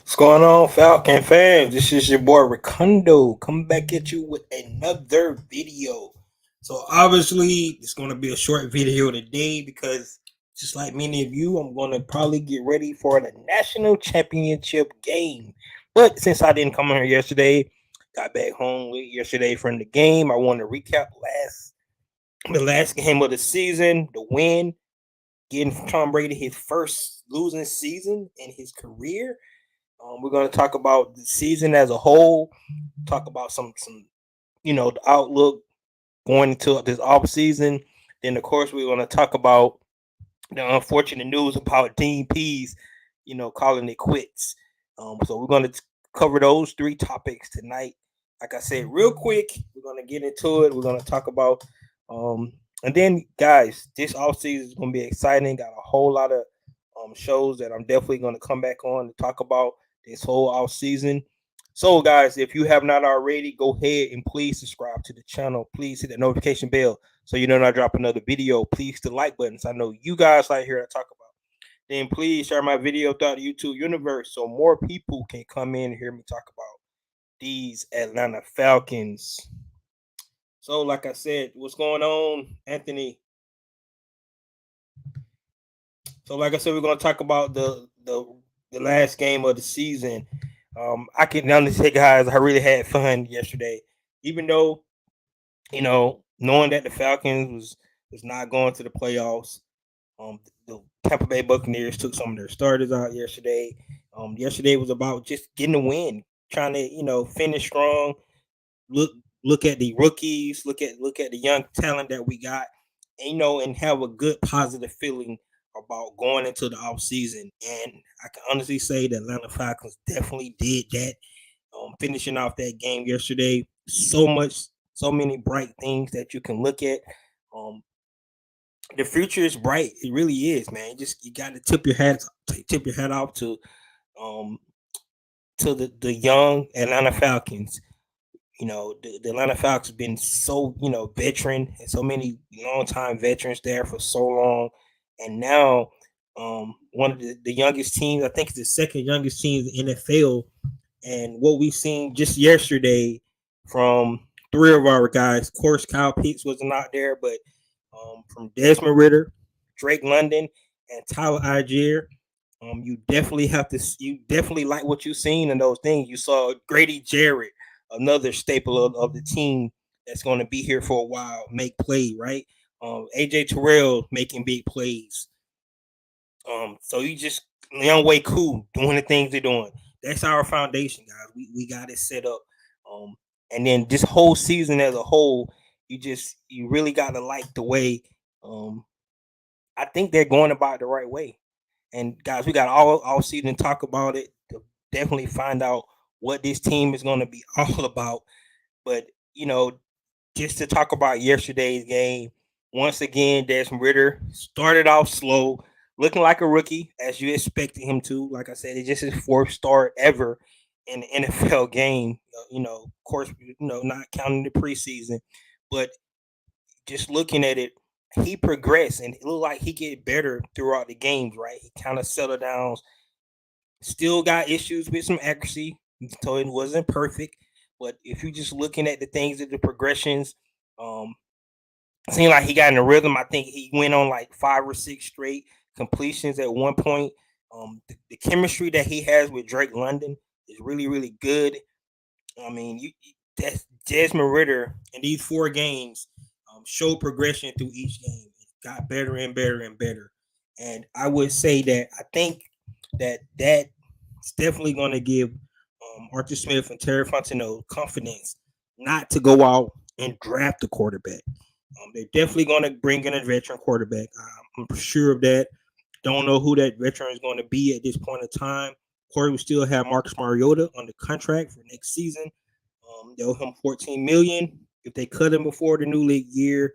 What's going on, Falcon fans? This is your boy Ricondo coming back at you with another video. So obviously, it's going to be a short video today because, just like many of you, I'm going to probably get ready for the national championship game. But since I didn't come here yesterday, got back home late yesterday from the game. I want to recap the last game of the season, the win, getting Tom Brady his first losing season in his career. We're going to talk about the season as a whole, talk about some the outlook going into this off season. Then of course we're going to talk about the unfortunate news about Dean Pease, calling it quits. So we're going to cover those three topics tonight. Like I said, real quick, we're going to get into it. We're going to talk about, and then guys, this off season is going to be exciting. Got a whole lot of shows that I'm definitely going to come back on to talk about this whole off season. So, guys, if you have not already, go ahead and please subscribe to the channel. Please hit the notification bell so you know when I drop another video. Please hit the like buttons. I know you guys like here to talk about. Then please share my video throughout the YouTube universe so more people can come in and hear me talk about these Atlanta Falcons. So, like I said, what's going on, Anthony? So, like I said, we're going to talk about the last game of the season. I can honestly say, guys, I really had fun yesterday, even though knowing that the Falcons was not going to the playoffs. The Tampa Bay Buccaneers took some of their starters out yesterday. Yesterday was about just getting a win, trying to finish strong. Look look at the rookies, look at the young talent that we got, and have a good positive feeling about going into the off season. And I can honestly say the Atlanta Falcons definitely did that. Finishing off that game yesterday, so many bright things that you can look at. Um, the future is bright. It really is, man. Just you got to tip your hat off um to the young Atlanta Falcons. The Atlanta Falcons have been so, veteran and so many long time veterans there for so long. And now, one of the youngest teams, I think it's the second youngest team in the NFL. And what we've seen just yesterday from three of our guys, of course, Kyle Pitts wasn't out there, but from Desmond Ritter, Drake London, and Tyler Algier, you definitely like what you've seen in those things. You saw Grady Jarrett, another staple of the team that's going to be here for a while, make play, right? AJ Terrell making big plays. So you just young way cool doing the things they're doing. That's our foundation, guys. We got it set up. Um, and then this whole season as a whole, you really got to like the way. Um, I think they're going about it the right way. And guys, we got all season to talk about it to definitely find out what this team is going to be all about. But just to talk about yesterday's game, once again, Desmond Ritter started off slow, looking like a rookie as you expected him to. Like I said, it's just his fourth start ever in the NFL game. Of course, not counting the preseason, but just looking at it, he progressed and it looked like he get better throughout the games. Right, he kind of settled down. Still got issues with some accuracy, so it wasn't perfect. But if you're just looking at the things at the progressions, um, it seemed like he got in a rhythm. I think he went on like 5 or 6 straight completions at one point. The chemistry that he has with Drake London is really, really good. I mean, that's Desmond Ritter in these 4 games showed progression through each game. It got better and better and better. And I would say that I think that's definitely going to give Arthur Smith and Terry Fontenot confidence not to go out and draft a quarterback. They're definitely going to bring in a veteran quarterback. I'm sure of that. Don't know who that veteran is going to be at this point in time. Corey will still have Marcus Mariota under contract for next season. They'll owe him $14 million. If they cut him before the new league year,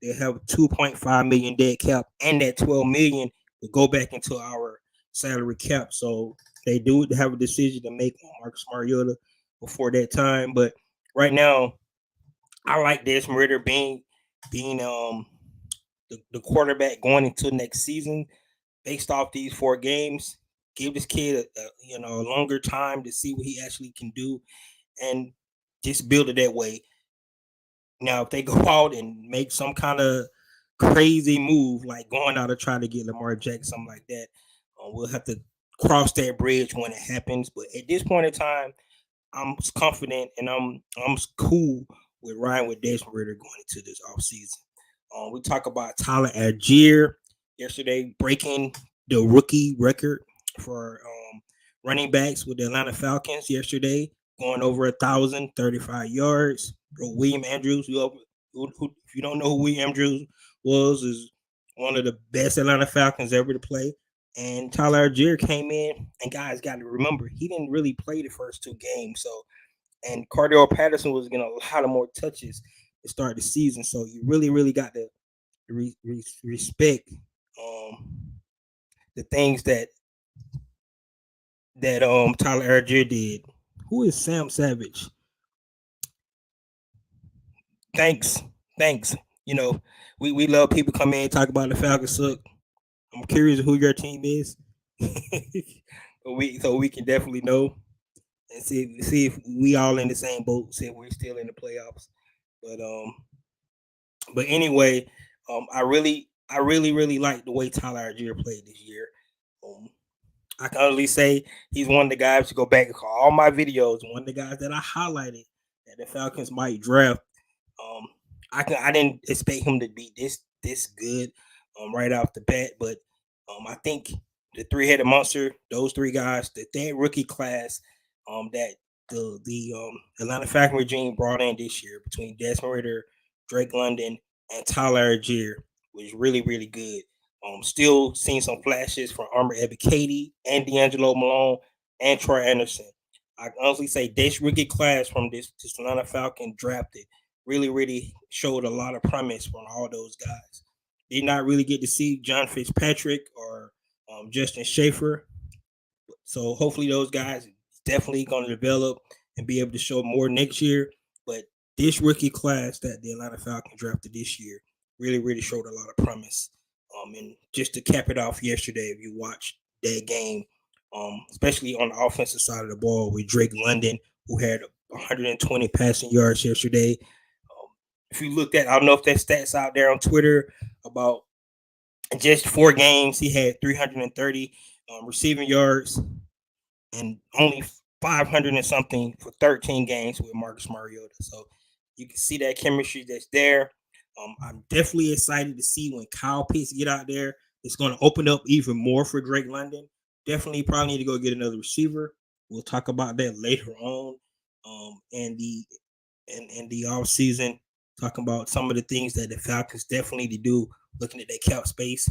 they'll have a $2.5 million dead cap, and that $12 million will go back into our salary cap. So they do have a decision to make on Marcus Mariota before that time. But right now, I like Desmond Ritter being the quarterback going into next season based off these 4 games. give this kid a longer time to see what he actually can do, and just build it that way. Now, if they go out and make some kind of crazy move, like going out to try to get Lamar Jackson, something like that, we'll have to cross that bridge when it happens. But at this point in time, I'm confident and I'm cool with Ryan with Desmond Ritter going into this offseason. We talk about Tyler Algier yesterday breaking the rookie record for running backs with the Atlanta Falcons yesterday, going over 1,035 yards. Bro, William Andrews, if you don't know who William Andrews was, is one of the best Atlanta Falcons ever to play. And Tyler Algier came in, and guys got to remember, he didn't really play the first two games. So, and Cardell Patterson was getting a lot of more touches to start the season. So you really, really got to respect the things that Tyler Algier did. Who is Sam Savage? Thanks. You know, we love people come in and talk about the Falcons suck. I'm curious who your team is. so we can definitely know and see if we all in the same boat, see if we're still in the playoffs. But anyway, I really like the way Tyler Algier played this year. I can only say he's one of the guys to go back and call all my videos. One of the guys that I highlighted that the Falcons might draft. I didn't expect him to be this good right off the bat, but I think the three-headed monster, those three guys, that rookie class that the Atlanta Falcons regime brought in this year between Desmond Ritter, Drake London, and Tyler Algier was really, really good. Still seeing some flashes from Armor Ebiketie and D'Angelo Malone and Troy Anderson. I can honestly say this rookie class from this Atlanta Falcon drafted really, really showed a lot of promise from all those guys. Did not really get to see John Fitzpatrick or Justin Schaefer. So hopefully those guys definitely going to develop and be able to show more next year. But this rookie class that the Atlanta Falcons drafted this year really, really showed a lot of promise. And just to cap it off yesterday, if you watched that game, especially on the offensive side of the ball with Drake London, who had 120 passing yards yesterday. If you looked at, I don't know if that stats out there on Twitter about just 4 games, he had 330 receiving yards and only 500 and something for 13 games with Marcus Mariota. So you can see that chemistry that's there. I'm definitely excited to see when Kyle Pitts get out there. It's going to open up even more for Drake London. Definitely probably need to go get another receiver. We'll talk about that later on in the off season. Talking about some of the things that the Falcons definitely need to do, looking at their cap space,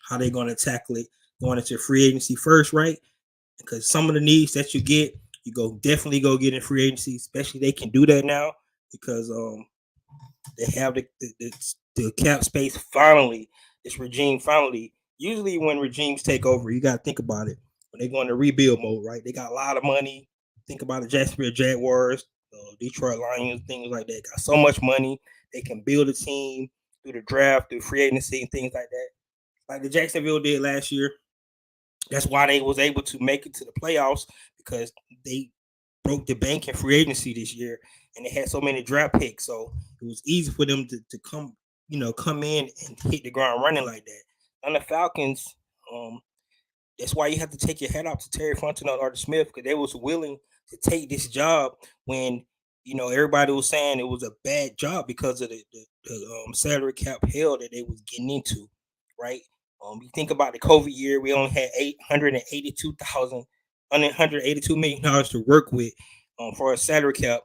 how they're going to tackle it, going into free agency first, right? Because some of the needs that you get, you definitely go get in free agency. Especially they can do that now because they have the cap space finally. This regime finally. Usually when regimes take over, you got to think about it. When they go into rebuild mode, right? They got a lot of money. Think about the Jacksonville Jaguars, Detroit Lions, things like that. Got so much money. They can build a team through the draft, through free agency, and things like that. Like the Jacksonville did last year. That's why they was able to make it to the playoffs because they broke the bank in free agency this year, and they had so many draft picks. So it was easy for them to come in and hit the ground running like that. On the Falcons, that's why you have to take your head off to Terry Fontenot or Arthur Smith because they was willing to take this job when everybody was saying it was a bad job because of the salary cap hell that they was getting into, right? You think about the COVID year, we only had $182 million to work with for a salary cap,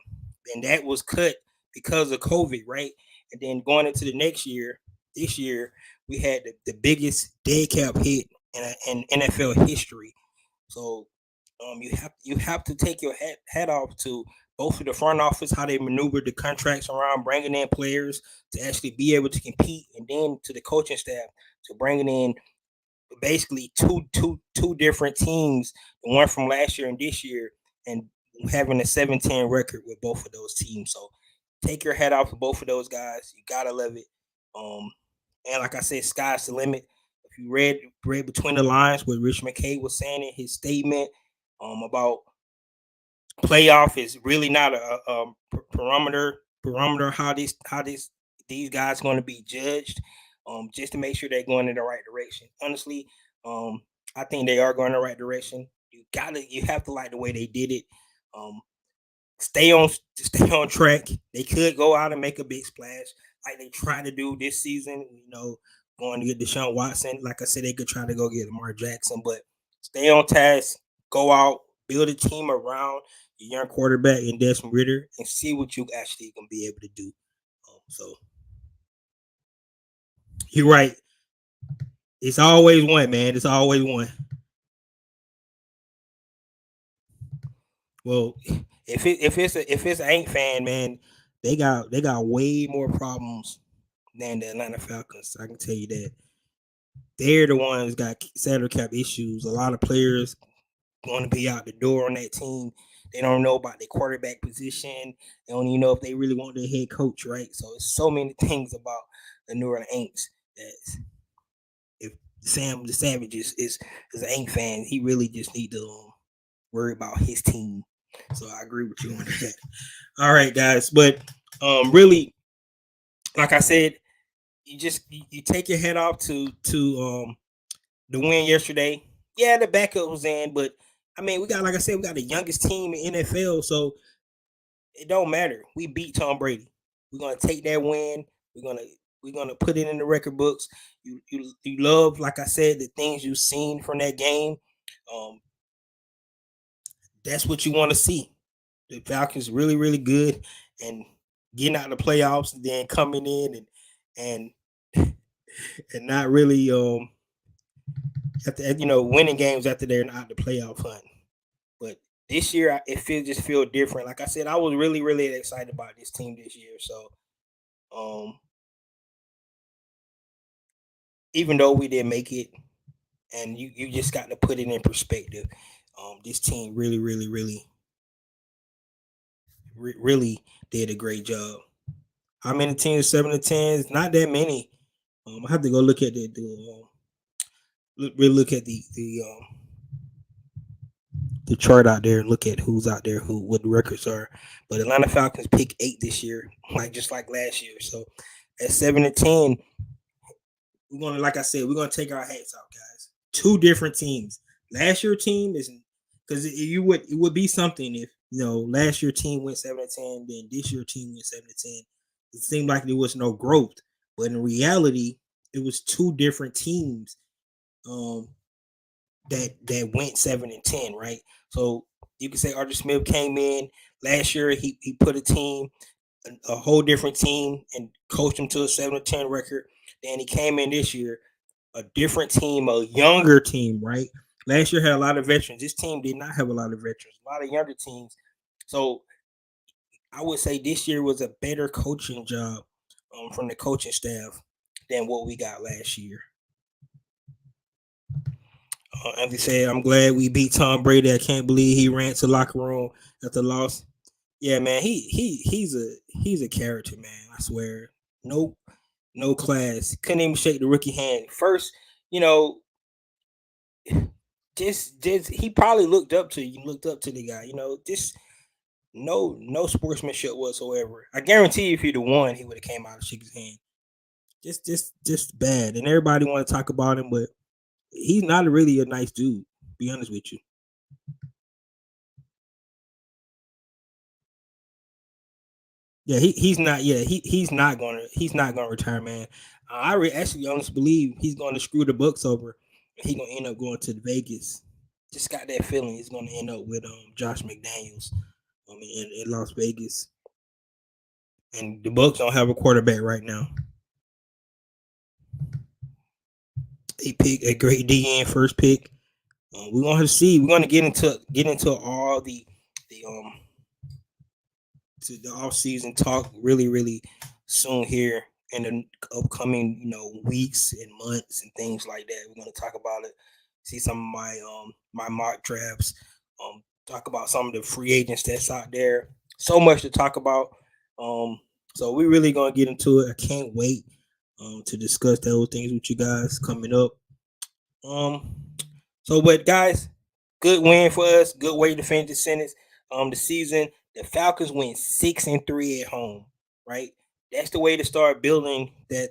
and that was cut because of COVID, right? And then going into the next year, this year, we had the biggest dead cap hit in NFL history. So you have to take your hat off to both of the front office, how they maneuvered the contracts around bringing in players to actually be able to compete, and then to the coaching staff to bringing in basically two different teams, the one from last year and this year, and having a 7-10 record with both of those teams. So take your hat off to both of those guys. You gotta love it. And like I said, sky's the limit. you read between the lines what Rich McKay was saying in his statement about playoff is really not a parameter how these guys going to be judged, just to make sure they're going in the right direction. Honestly, I think they are going in the right direction. You have to like the way they did it. Um, stay on track. They could go out and make a big splash like they tried to do this season. Going to get Deshaun Watson. Like I said, they could try to go get Lamar Jackson, but stay on task. Go out, build a team around your young quarterback and Desmond Ritter, and see what you actually gonna be able to do. So you're right. It's always one, man. It's always one. Well, if it's an Ain't fan, man, they got way more problems than the Atlanta Falcons. I can tell you that. They're the ones got salary cap issues. A lot of players going to be out the door on that team. They don't know about their quarterback position. They don't even know if they really want their head coach, right? So it's so many things about the New Orleans Aints that if Sam the Savage is an Ain't fan, he really just need to worry about his team. So I agree with you on that. All right, guys, but really, like I said, you take your head off to the win yesterday. Yeah, the backup was in, but I mean, we got, like I said, we got the youngest team in NFL, so it don't matter. We beat Tom Brady. We're gonna take that win. We're gonna put it in the record books. You love, like I said, the things you've seen from that game. Um, that's what you want to see. The Falcons really, really good and getting out of the playoffs and then coming in and and not really after winning games after they're not the playoff hunt. But this year it just feel different. Like I said, I was really, really excited about this team this year. So even though we didn't make it, and you just got to put it in perspective. This team really, really, really, really did a great job. How many teams? 7 to 10? Not that many. I have to go look at look at the chart out there and look at who's out there, what the records are. But Atlanta Falcons pick 8 this year, just like last year. So at 7 to 10, we're gonna, like I said, we're gonna take our hats off, guys. 2 different teams. Last year team is because it would be something if last year team went 7 to 10, then this year team went 7 to 10. It seemed like there was no growth, but in reality, it was 2 different teams that went 7 and 10, right? So you can say Arthur Smith came in last year. He put a whole different team, and coached them to a 7 to 10 record. Then he came in this year, a different team, a younger team, right? Last year had a lot of veterans. This team did not have a lot of veterans, a lot of younger teams. So I would say this year was a better coaching job from the coaching staff than what we got last year. As I said, I'm glad we beat Tom Brady. I can't believe he ran to the locker room after the loss. Yeah, man, he's a character, man. I swear, no class. Couldn't even shake the rookie hand. First, just he probably looked up to the guy. Just no sportsmanship whatsoever. I guarantee you, if he'd have won, he would have came out and shook his hand. Just bad, and everybody want to talk about him, but he's not really a nice dude. Be honest with you. Yeah, he's not. Yeah, he's not gonna retire, man. Actually honestly believe he's gonna screw the Bucs over. He's gonna end up going to Vegas. Just got that feeling he's gonna end up with Josh McDaniels, in Las Vegas. And the Bucs don't have a quarterback right now. They picked a great DN first pick. We're gonna see. We're gonna get into all the to the off season talk really, really soon here in the upcoming weeks and months and things like that. We're gonna talk about it. See some of my mock drafts. Talk about some of the free agents that's out there. So much to talk about. So we're really gonna get into it. I can't wait to discuss those things with you guys coming up. Um, but guys, good win for us. Good way to finish the sentence. The season. The Falcons went 6-3 at home. Right. That's the way to start building that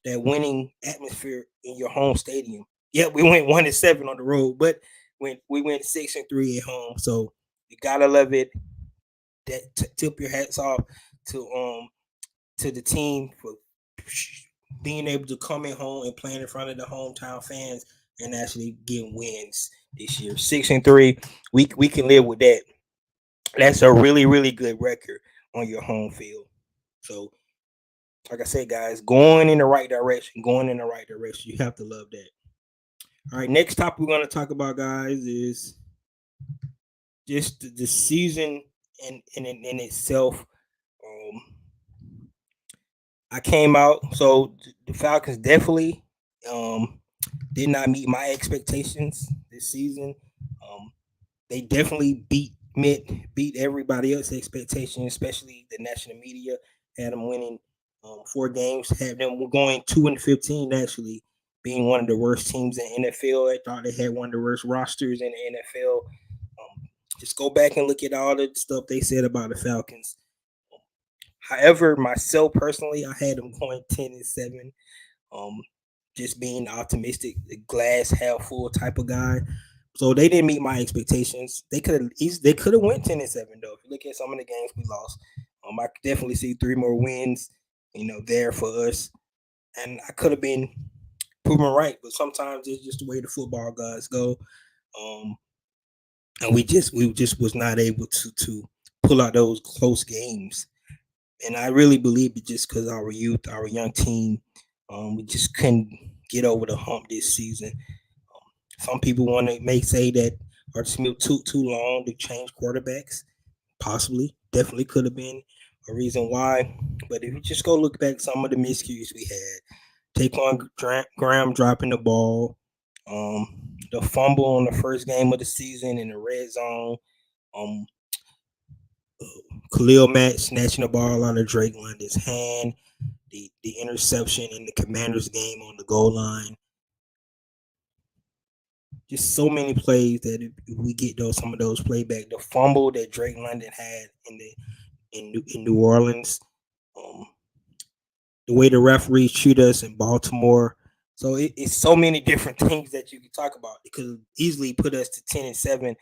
winning atmosphere in your home stadium. Yeah, we went 1-7 on the road, but when we went 6-3 at home, so you gotta love it. That tip your hats off to the team for being able to come in home and play in front of the hometown fans and actually get wins this year. 6-3, we can live with that. That's a really really good record on your home field. So, like I said, guys, going in the right direction, going in the right direction. You have to love that. All right, next topic we're going to talk about, guys, is just the season in itself. Um, I came out, so the Falcons definitely um, did not meet my expectations this season. Um, they definitely beat everybody else's expectations, especially the national media. Had them winning 4 games, had them going 2-15 actually, being one of the worst teams in the NFL. I thought they had one of the worst rosters in the NFL. Just go back and look at all the stuff they said about the Falcons. However, myself personally, I had them going 10-7. Um, just being optimistic, the glass half full type of guy. So they didn't meet my expectations. They could have went 10-7 though. If you look at some of the games we lost, I could definitely see 3 more wins, there for us. And I could have been proven right, but sometimes it's just the way the football gods go. Um, and we just was not able to pull out those close games. And I really believe it just because our youth, our young team, we just couldn't get over the hump this season. Some people may say that Arthur Smith took too long to change quarterbacks. Possibly, definitely could have been a reason why. But if you just go look back some of the miscues we had, Taquan Graham dropping the ball, the fumble on the first game of the season in the red zone, um, Khalil Mack snatching the ball out of Drake London's hand, the interception in the Commanders game on the goal line. Just so many plays that if we get some of those playback, the fumble that Drake London had in New Orleans, um, the way the referees treat us in Baltimore. So it's so many different things that you can talk about. It could easily put us to 10-7,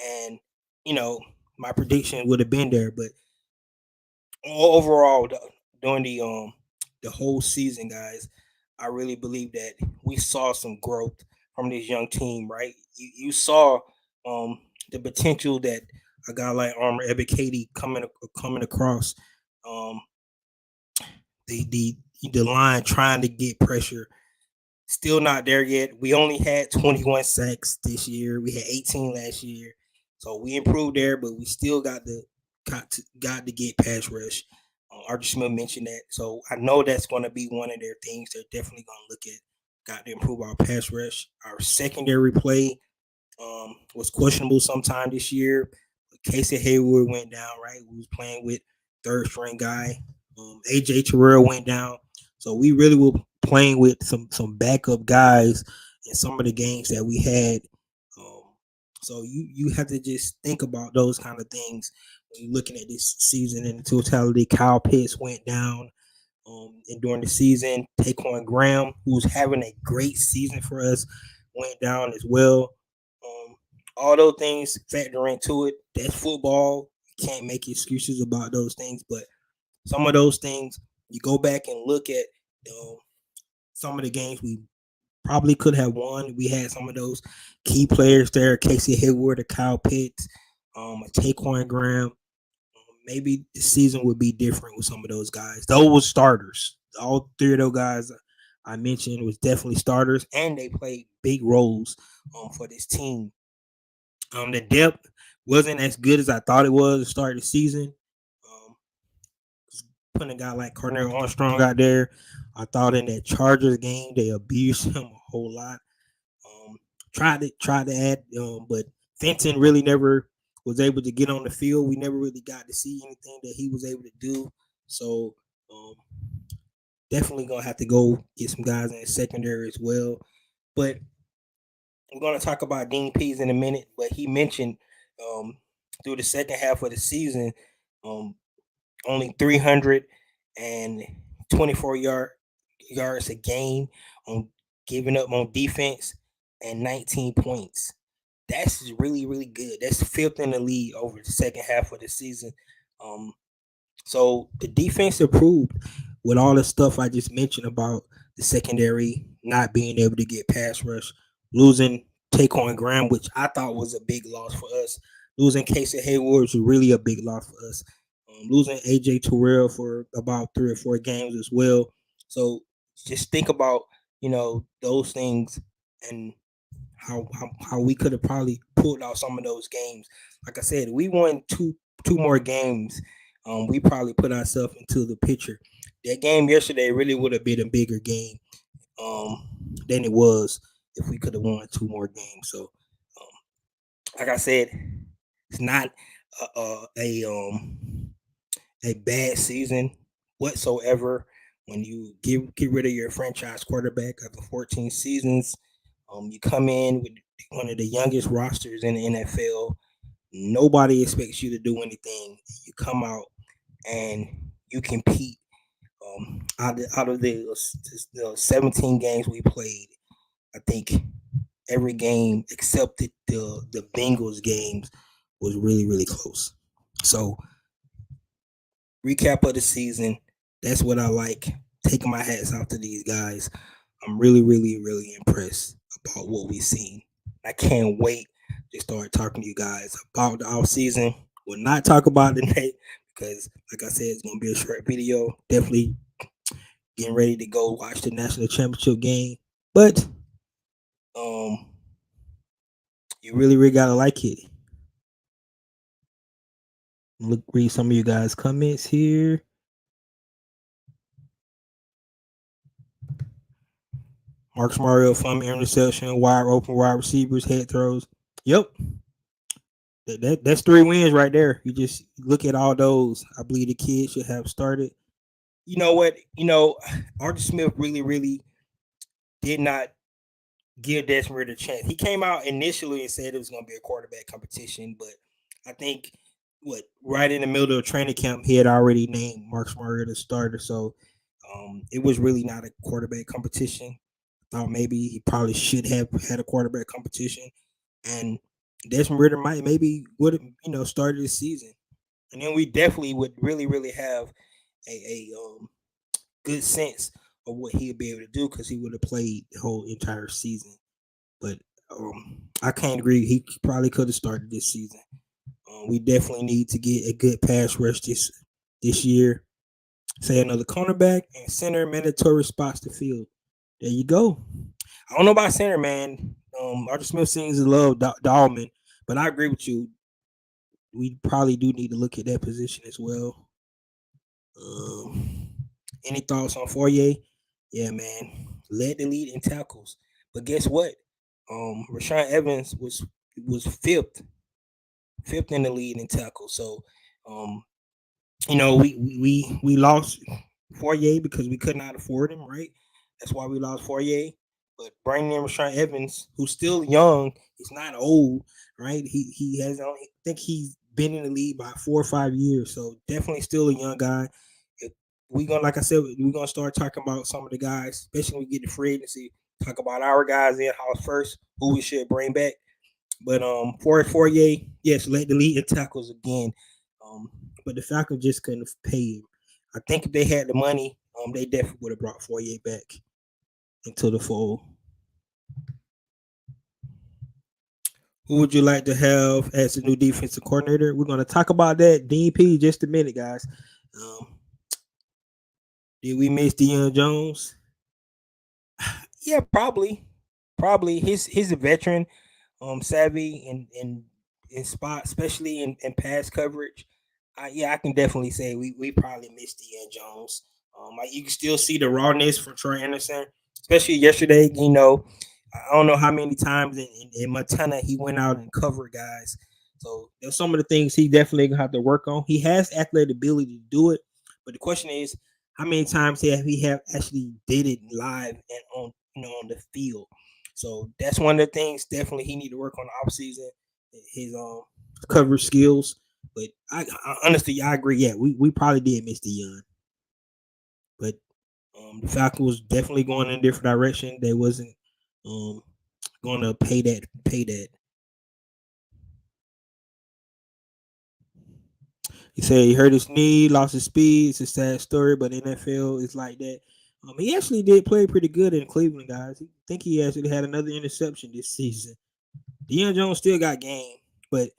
and you know my prediction would have been there. But overall, during the whole season, guys, I really believe that we saw some growth from this young team. Right, you saw the potential that a guy like Armor Ebikadi coming across. Um, the line trying to get pressure. Still not there yet. We only had 21 sacks this year. We had 18 last year, so we improved there, but we still got to get pass rush. Archie Smith mentioned that, so I know that's going to be one of their things. They're definitely going to look at. Got to improve our pass rush. Our secondary play was questionable sometime this year. Casey Hayward went down. Right, we was playing with third string guy. AJ Terrell went down. So we really were playing with some backup guys in some of the games that we had. Um, so you have to just think about those kind of things when you're looking at this season in totality. Kyle Pitts went down. And during the season, Taquan Graham, who's having a great season for us, went down as well. All those things factor into it. That's football. You can't make excuses about those things, but some of those things you go back and look at some of the games we probably could have won. We had some of those key players there: Casey Hayward, a Kyle Pitts, a Taquan Graham. Maybe the season would be different with some of those guys. Those were starters. All 3 of those guys I mentioned was definitely starters, and they played big roles for this team. The depth wasn't as good as I thought it was to start the season. Um, putting a guy like Cornell Armstrong out there, I thought in that Chargers game they abused him a whole lot. Um, tried to add, but Fenton really never was able to get on the field. We never really got to see anything that he was able to do. So definitely gonna have to go get some guys in the secondary as well. But we're going to talk about Dean Pease in a minute. But he mentioned through the second half of the season, um, only 324 yards a game on giving up on defense and 19 points. That's really, really good. That's fifth in the league over the second half of the season. Um, so the defense improved with all the stuff I just mentioned about the secondary not being able to get pass rush, losing Taquan Graham, which I thought was a big loss for us. Losing Casey Hayward was really a big loss for us. Losing AJ Terrell for about 3 or 4 games as well. So just think about those things and how we could have probably pulled out some of those games. Like I said, we won two more games. We probably put ourselves into the picture. That game yesterday really would have been a bigger game than it was if we could have won 2 more games. So, like I said, it's not a bad season whatsoever when you get rid of your franchise quarterback after 14 seasons. You come in with one of the youngest rosters in the NFL. Nobody expects you to do anything. You come out and you compete. Out of the 17 games we played, I think every game except the Bengals games was really, really close. So recap of the season. That's what I like. Taking my hats off to these guys. I'm really, really, really impressed about what we've seen. I can't wait to start talking to you guys about the off season. We'll not talk about it tonight because, like I said, it's going to be a short video. Definitely getting ready to go watch the national championship game. But you really, really gotta like it. Read some of you guys' comments here. Marcus Mario, fumble, interception, wide open, wide receivers, head throws. Yep. That's 3 wins right there. You just look at all those. I believe the kids should have started. You know what? Arthur Smith really, really did not give Desmond Ridder a chance. He came out initially and said it was going to be a quarterback competition, but I think right in the middle of training camp, he had already named Marcus Mariota the starter. So it was really not a quarterback competition. Thought maybe he probably should have had a quarterback competition, and Desmond Ridder would have started this season, and then we definitely would really, really have a good sense of what he'd be able to do because he would have played the whole entire season. But I can't agree. He probably could have started this season. We definitely need to get a good pass rush this year. Say another cornerback and center mandatory spots to fill. There you go. I don't know about center, man. Arthur Smith seems to love Dahlman, but I agree with you. We probably do need to look at that position as well. Any thoughts on Fourier? Yeah, man. Led the lead in tackles. But guess what? Rashawn Evans was fifth in the lead in tackles. So we lost Fourier because we could not afford him, right? That's why we lost Fourier. But bringing in Rashawn Evans, who's still young, he's not old, right? He has, I think he's been in the league by 4 or 5 years, so definitely still a young guy. Like I said, we're gonna start talking about some of the guys, especially when we get to free agency. Talk about our guys in house first, who we should bring back. But Fourier, yes, led the lead in tackles again. But the Falcons just couldn't pay him. I think if they had the money, they definitely would have brought Fourier back into the fold. Who would you like to have as the new defensive coordinator? We're going to talk about that DP just a minute, guys. Did we miss Deion Jones? Yeah, probably. He's a veteran, savvy in spot, especially in pass coverage. I can definitely say we probably missed Deion Jones. You can still see the rawness from Troy Anderson, especially yesterday. I don't know how many times in Montana he went out and covered guys. So there's some of the things he definitely gonna have to work on. He has athletic ability to do it, but the question is, how many times have he actually did it live and on the field? So that's one of the things definitely he need to work on off season, his coverage skills. But I honestly I agree. Yeah, we probably did miss Dion, but the Falcons was definitely going in a different direction. They wasn't um going to pay that. He said he hurt his knee, lost his speed. It's a sad story, but NFL is like that. He actually did play pretty good in Cleveland, guys. I think he actually had another interception this season. Deion Jones still got game, but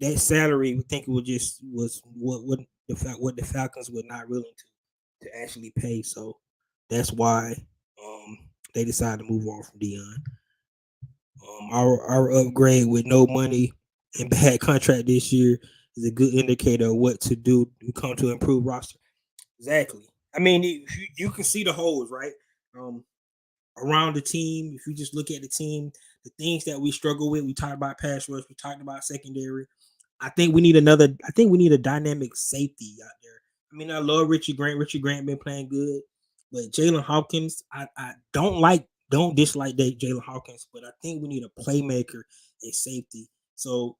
that salary, I think it was what the Falcons were not willing to actually pay. So that's why they decided to move on from Deion. Our upgrade with no money and bad contract this year is a good indicator of what to do to come to improve roster. Exactly. I mean, you can see the holes, right? Um, Around the team. If you just look at the team, the things that we struggle with, we talked about pass rush, we talked about secondary. I think we need another. I think we need a dynamic safety out there. I mean, I love Richie Grant. Richie Grant been playing good, but Jalen Hawkins, I don't dislike that Jalen Hawkins, but I think we need a playmaker at safety. So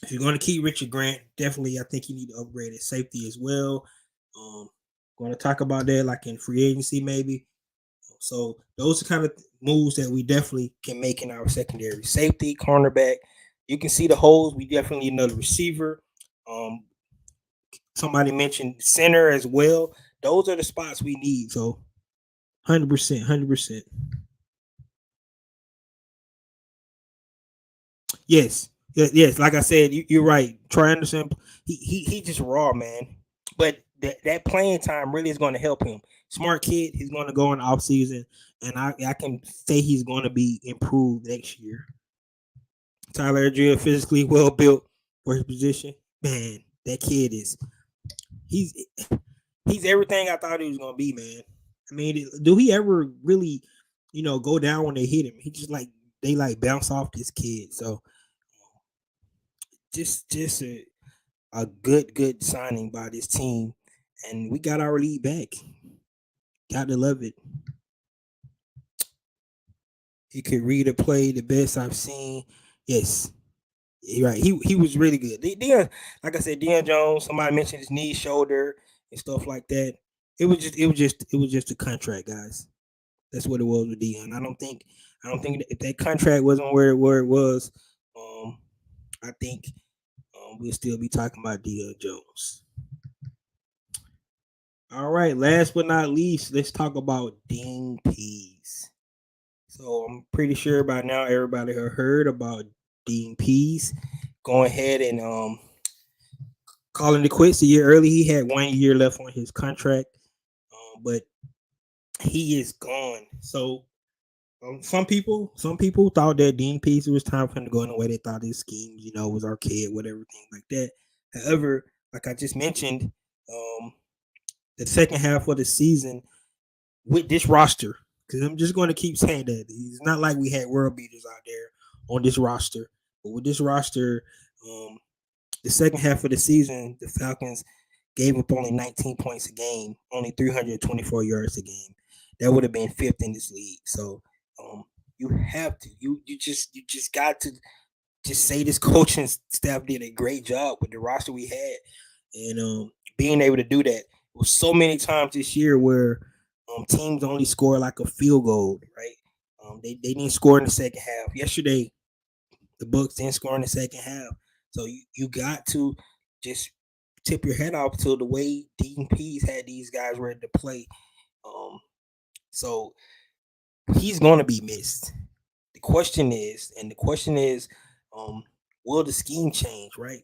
if you're going to keep Richard Grant, definitely I think you need to upgrade at safety as well. Um, Going to talk about that like in free agency maybe. So those are kind of moves that we definitely can make in our secondary. Safety, cornerback. You can see the holes. We definitely need another receiver. Um, Somebody mentioned center as well. Those are the spots we need. So 100%, 100%. Yes, yes. Like I said, you're right. Troy Anderson, he just raw, man. But that playing time really is going to help him. Smart kid. He's going to go in the off season, and I can say he's going to be improved next year. Tyler Adria, physically well built for his position. Man, that kid is he's he's everything I thought he was going to be, man. I mean, do he ever really, go down when they hit him? He just like they like bounce off this kid. So just a good signing by this team, and we got our lead back. Got to love it. He could read a play the best I've seen. Yes, you're right. He was really good. Deion, like I said, Deion Jones. Somebody mentioned his knee, shoulder, and stuff like that. It was just a contract, guys. That's what it was with Deion. I don't think if that contract wasn't where it was, um, I think we'll still be talking about Deion Jones. All right, last but not least, let's talk about Dean Pease. So I'm pretty sure by now everybody have heard about Dean Pease going ahead and calling it quits a year early. He had 1 year left on his contract, but he is gone. So some people thought that Dean Pease was time for him to go in the way. They thought his schemes, was archaic, whatever, things like that. However, like I just mentioned, the second half of the season with this roster, because I'm just going to keep saying that it's not like we had world beaters out there on this roster, but with this roster, the second half of the season, the Falcons gave up only 19 points a game, only 324 yards a game. That would have been fifth in this league. So you have to you just got to just say this coaching staff did a great job with the roster we had, and being able to do that. It was so many times this year where teams only score like a field goal, right? They didn't score in the second half. Yesterday, the Bucs didn't score in the second half. So you got to just tip your head off to the way Dean Pease had these guys ready to play. Um, so he's going to be missed. The question is, um, will the scheme change? Right?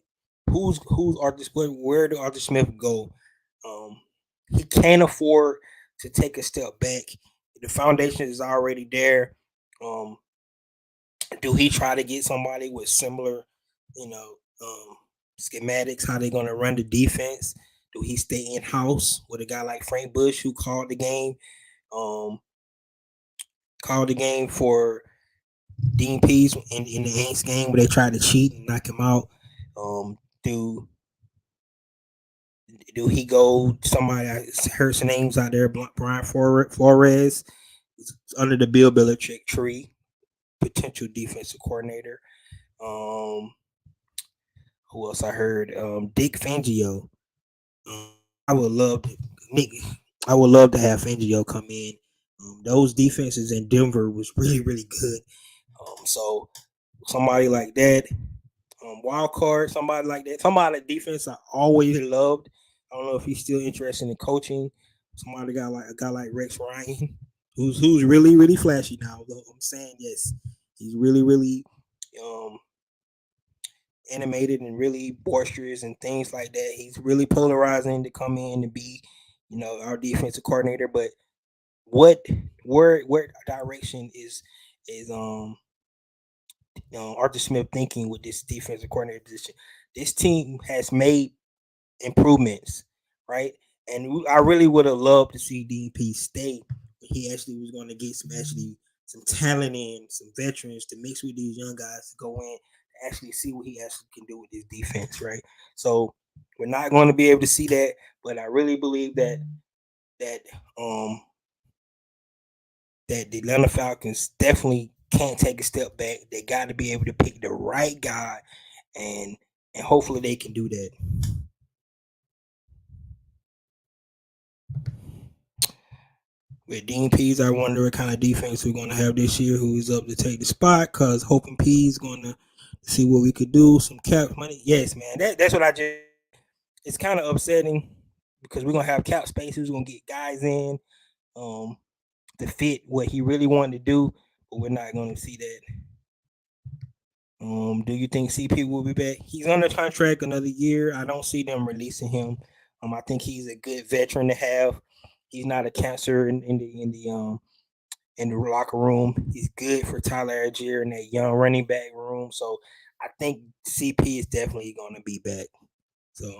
Who's Arthur Smith? Where do Arthur Smith go? Um, he can't afford to take a step back. The foundation is already there. Um, do he try to get somebody with similar, you know, schematics? How they going to run the defense? Do he stay in house with a guy like Frank Bush who um, called the game for Dean Pease in the Aints game where they tried to cheat and knock him out? Um, do do he go somebody? I heard some names out there. Brian Flores under the Bill Belichick tree. potential defensive coordinator. Um, who else I heard? Dick Fangio. I would love to Nick. I would love to have Fangio come in. Those defenses in Denver was really good. So somebody like that, wild card, somebody like that, somebody like defense I always loved. I don't know if he's still interested in coaching. Somebody got like a guy like Rex Ryan, who's really flashy now. Though I'm saying yes, he's really um animated and really boisterous and things like that. He's really polarizing to come in and be, our defensive coordinator. But what where direction is Arthur Smith thinking with this defensive coordinator position? This team has made improvements, right? And I really would have loved to see DP stay. He actually was going to get some talent in, some veterans to mix with these young guys to go in and actually see what he actually can do with his defense, right? So we're not going to be able to see that, but I really believe that um that the Atlanta Falcons definitely can't take a step back. They got to be able to pick the right guy, and hopefully they can do that. With Dean Pease, I wonder what kind of defense we're going to have this year. Who is up to take the spot? Because hoping Pease going to see what we could do. Some cap money. Yes, man. That's what I just. It's kind of upsetting because we're gonna have cap space. Who's gonna get guys in um, to fit what he really wanted to do, but we're not going to see that. Do you think CP will be back? He's under contract another year. I don't see them releasing him. I think he's a good veteran to have. He's not a cancer in the locker room. He's good for Tyler Algier in that young running back room. So I think CP is definitely going to be back. So,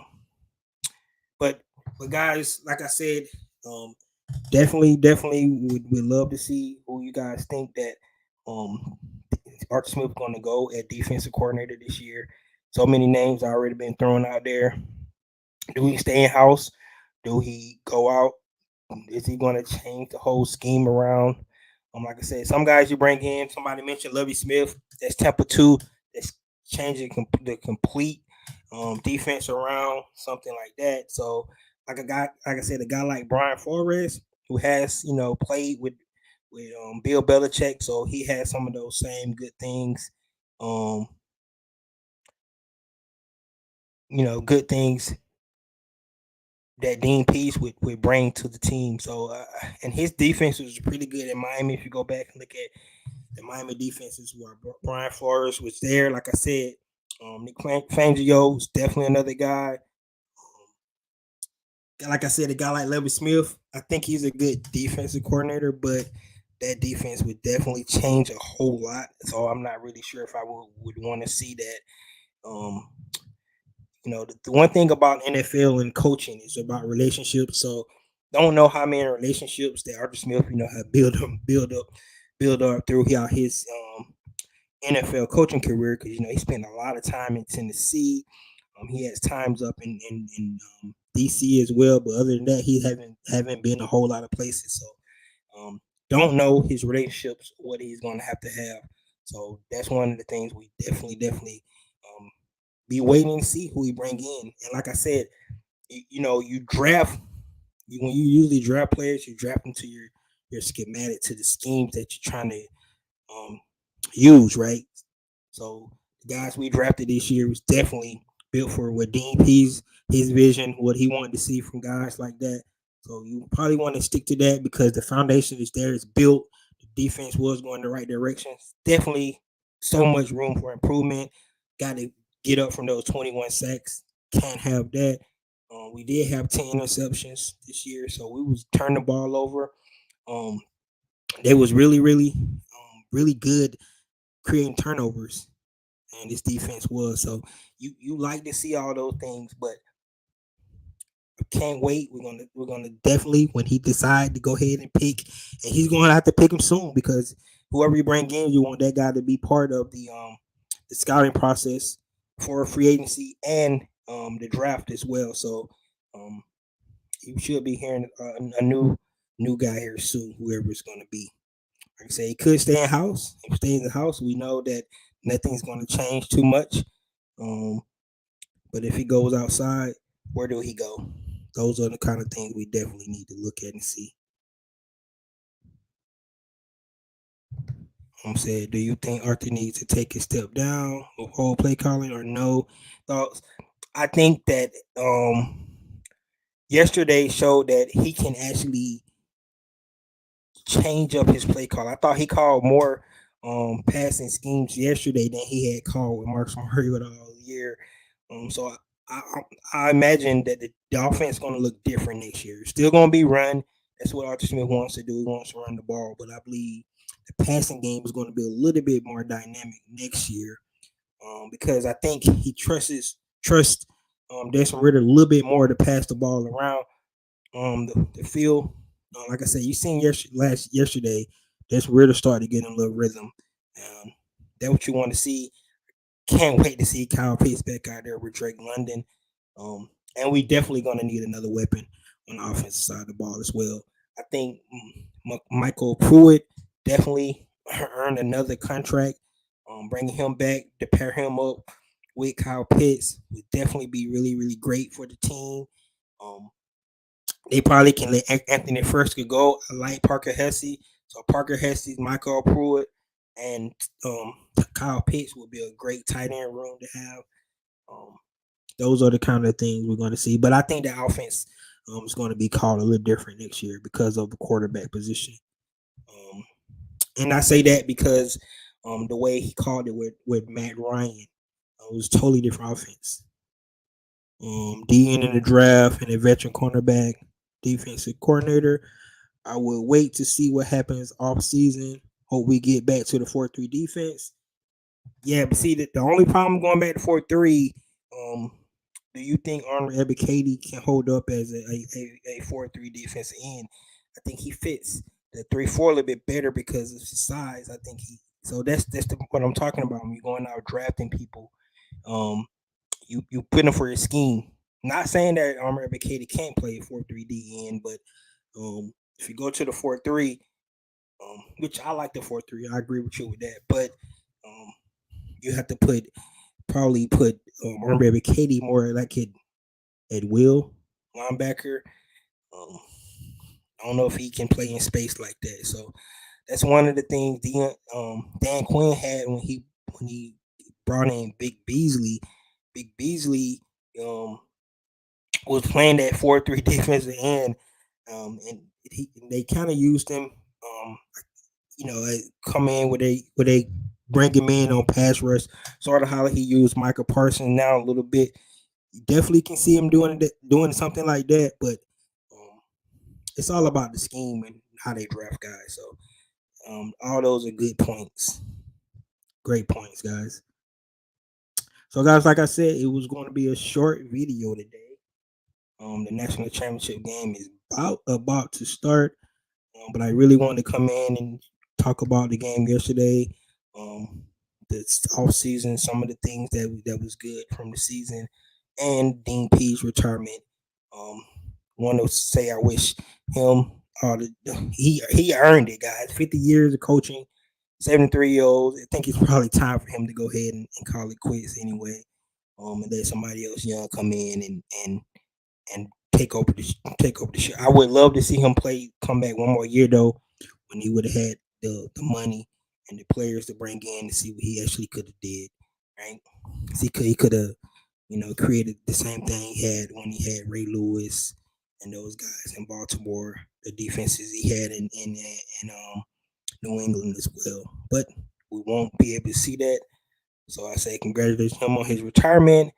but guys, like I said, um, definitely would love to see who you guys think that um Art Smith going to go at defensive coordinator this year. So many names already been thrown out there. Do he stay in house? Do he go out? Is he going to change the whole scheme around? Like I said, some guys you bring in. Somebody mentioned Lovey Smith. That's Tampa 2. That's changing the complete defense around, something like that. So, like I said, a guy like Brian Flores, who has played with Bill Belichick, so he has some of those same good things. Um, good things that Dean Pease would bring to the team. So, and his defense was pretty good in Miami. If you go back and look at the Miami defenses, where Brian Flores was there, like I said, Nick Fangio is definitely another guy. Like I said, a guy like Levy Smith, I think he's a good defensive coordinator, but that defense would definitely change a whole lot. So I'm not really sure if I would want to see that. The one thing about NFL and coaching is about relationships. So don't know how many relationships that Arthur Smith, have build up throughout his NFL coaching career, because he spent a lot of time in Tennessee. He has times up in DC as well, but other than that, he haven't been a whole lot of places. So don't know his relationships, what he's going to have. So that's one of the things we definitely um, be waiting to see who he bring in. And like I said, you draft when you usually draft players, you draft them to your schematic, to the schemes that you're trying to um, use, right? So the guys we drafted this year was definitely built for what Dean P's his vision, what he wanted to see from guys like that. So you probably want to stick to that because the foundation is there, it's built. The defense was going the right direction. Definitely so much room for improvement. Got to get up from those 21 sacks. Can't have that. We did have 10 interceptions this year, so we was turning the ball over. Um, they was really good creating turnovers, and this defense was. So you like to see all those things, but I can't wait. We're gonna definitely, when he decide to go ahead and pick, and he's going to have to pick him soon, because whoever you bring in, you want that guy to be part of the scouting process for free agency and the draft as well. So um, you should be hearing a new guy here soon, whoever it's going to be. Like I say, he could stay in house. If he stays in the house, we know that nothing's going to change too much. Um, but if he goes outside, where do he go? Those are the kind of things we definitely need to look at and see. I'm saying, do you think Arthur needs to take a step down with whole play calling or no thoughts? I think that yesterday showed that he can actually change up his play call. I thought he called more passing schemes yesterday than he had called with Marcus Mariota all year. So I, I imagine that the offense is going to look different next year. It's still going to be run. That's what Arthur Smith wants to do. He wants to run the ball, but I believe the passing game is going to be a little bit more dynamic next year because I think he trusts Desmond Ritter a little bit more to pass the ball around the field. Like I said, you seen yesterday, Desmond Ritter started getting a little rhythm. That's what you want to see. Can't wait to see Kyle Pitts back out there with Drake London. And we definitely going to need another weapon on the offensive side of the ball as well. I think Michael Pruitt definitely earned another contract. Bringing him back to pair him up with Kyle Pitts would definitely be really, really great for the team. They probably can let Anthony First go. I like Parker Hesse. So Parker Hesse, Michael Pruitt, and Kyle Pitts would be a great tight end room to have. Those are the kind of things we're going to see. But I think the offense is going to be called a little different next year because of the quarterback position. And I say that because the way he called it with Matt Ryan was totally different offense. DN in the draft and a veteran cornerback, defensive coordinator. I will wait to see what happens off season. Hope we get back to the 4-3 defense. Yeah, but see, the only problem going back to 4-3, do you think Arnold Ebiketie can hold up as a 4-3 defensive end? I think he fits the 3-4 a little bit better because of his size. I think so that's what I'm talking about. When you're going out drafting people, you put him for your scheme. Not saying that Arnold Ebiketie can't play a 4-3 DN, but if you go to the 4-3, which I like the 4-3, I agree with you with that. But you have to probably put Arnold Katie more like it at will linebacker. I don't know if he can play in space like that. So that's one of the things Dan Quinn had when he brought in Big Beasley. Big Beasley was playing that 4-3 defensive end, and they kind of used him. Come in where they bring him in on pass rush, sort of how he used Michael Parsons now a little bit. You definitely can see him doing something like that, but it's all about the scheme and how they draft guys. So all those are good points, great points, guys. So guys, like I said, it was going to be a short video today. The national championship game is about to start, but I really wanted to come in and talk about the game yesterday, the off season, some of the things that was good from the season, and Dean Pease retirement. Want to say I wish him he earned it, guys. 50 years of coaching, 73-year-old. I think it's probably time for him to go ahead and call it quits anyway. And let somebody else young come in and take over the show. I would love to see him come back one more year though, when he would have had the money and the players to bring in to see what he actually could have did, right? He could have, created the same thing he had when he had Ray Lewis and those guys in Baltimore, the defenses he had in New England as well. But we won't be able to see that. So I say congratulations him on his retirement.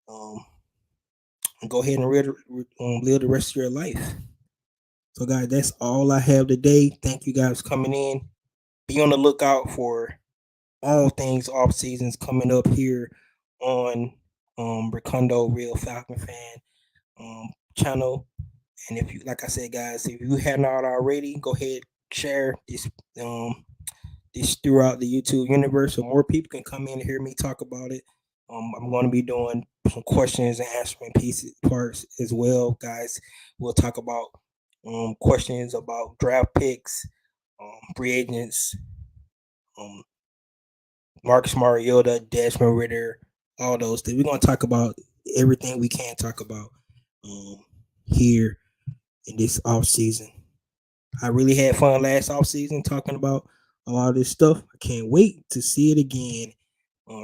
And go ahead and live the rest of your life. So, guys, that's all I have today. Thank you guys for coming in. Be on the lookout for all things off seasons coming up here on Ricondo Real Falcon Fan channel. And if you, like I said, guys, if you have not already, go ahead share this throughout the YouTube universe so more people can come in and hear me talk about it. I'm going to be doing some questions and answering parts as well, guys. We'll talk about questions about draft picks, free agents, Marcus Mariota, Desmond Ritter, all those things. We're gonna talk about everything we can talk about here in this off season. I really had fun last off season talking about a lot of this stuff. I can't wait to see it again.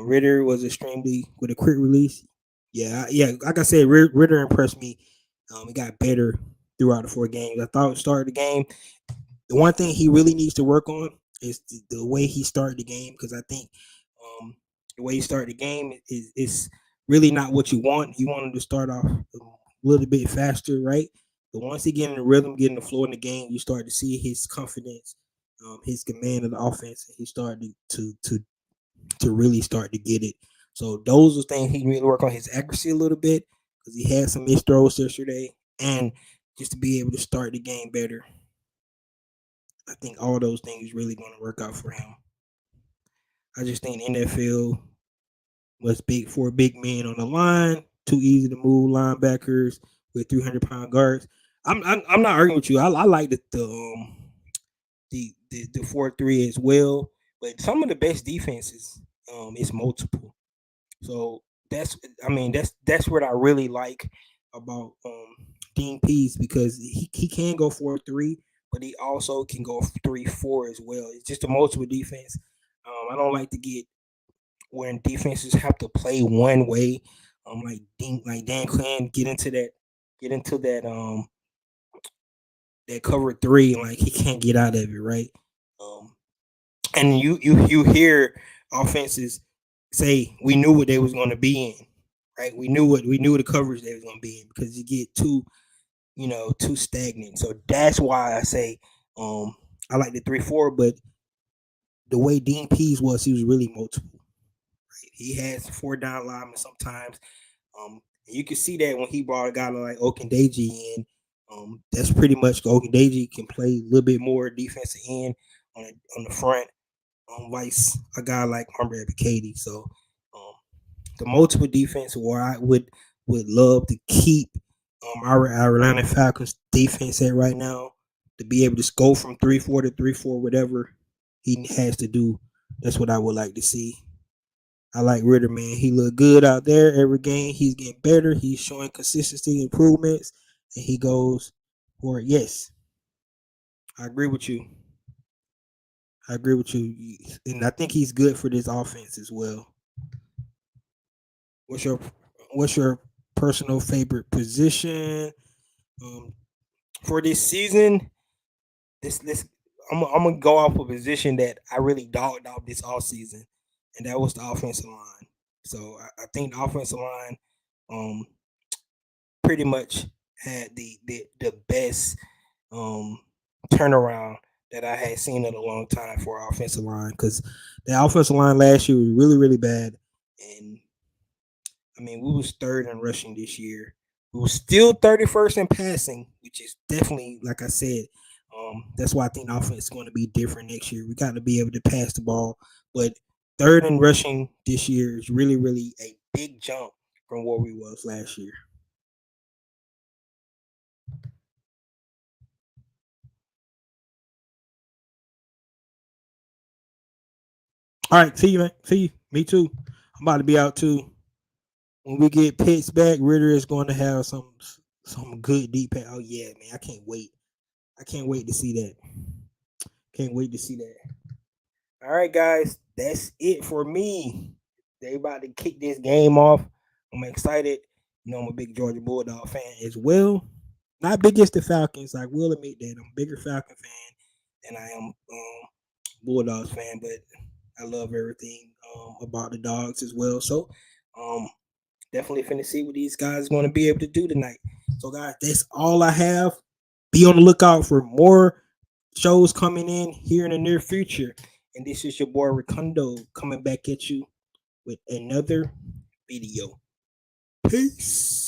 Ritter was extremely with a quick release. Yeah. Like I said, Ritter impressed me. He got better throughout the 4 games. I thought started the game. The one thing he really needs to work on is the way he started the game, because I think the way he started the game is really not what you want. You want him to start off a little bit faster, right? But once he get in the rhythm, get in the flow in the game, you start to see his confidence, his command of the offense. He started to really start to get it. So those are things he really work on his accuracy a little bit, because he had some missed throws yesterday, and just to be able to start the game better. I think all those things really going to work out for him. I just think NFL was big for big men on the line, too easy to move linebackers with 300-pound guards. I'm not arguing with you. I like the 4-3 as well, but some of the best defenses is multiple. So that's what I really like about Dean Pease, because he can go 4-3, but he also can go 3-4 as well. It's just a multiple defense. I don't like to get when defenses have to play one way. Like Dan Quinn get into that cover 3, and like he can't get out of it, right? And you hear offenses say we knew what they was going to be in, right? We knew the coverage they was going to be in, because you get too stagnant. So that's why I say I like the 3-4, but the way Dean Pease was, he was really multiple. Right? He has 4 down linemen sometimes. You can see that when he brought a guy like Okendeji in. That's pretty much Okendeji can play a little bit more defensive end on the front, vice a guy like Humber Abikadi. So the multiple defense, where I would love to keep our Atlanta Falcons defense at right now, to be able to go from 3-4 to 3-4, whatever he has to do. That's what I would like to see. I like Ritter, man. He look good out there every game. He's getting better. He's showing consistency improvements, and he goes for it. Yes, I agree with you. And I think he's good for this offense as well. What's your personal favorite position for this season? This I'm gonna go off a position that I really dogged out this all season, and that was the offensive line. So I think the offensive line pretty much had the best turnaround that I had seen in a long time for our offensive line, because the offensive line last year was really, really bad. And I mean, we was 3rd in rushing this year. We were still 31st in passing, which is definitely, like I said, that's why I think the offense is going to be different next year. We got to be able to pass the ball, but 3rd in rushing this year is really, really a big jump from where we was last year. All right, see you, man. See you. Me too. I'm about to be out too. When we get Pitts back, Ritter is going to have some good deep pass. Oh yeah, man. I can't wait. I can't wait to see that. Can't wait to see that. All right, guys. That's it for me. They about to kick this game off. I'm excited. I'm a big Georgia Bulldog fan as well. Not big as the Falcons. I will admit that. I'm a bigger Falcon fan than I am Bulldogs fan, but I love everything about the dogs as well. So definitely finna see what these guys are going to be able to do tonight. So guys, that's all I have. Be on the lookout for more shows coming in here in the near future. And this is your boy Ricondo coming back at you with another video. Peace.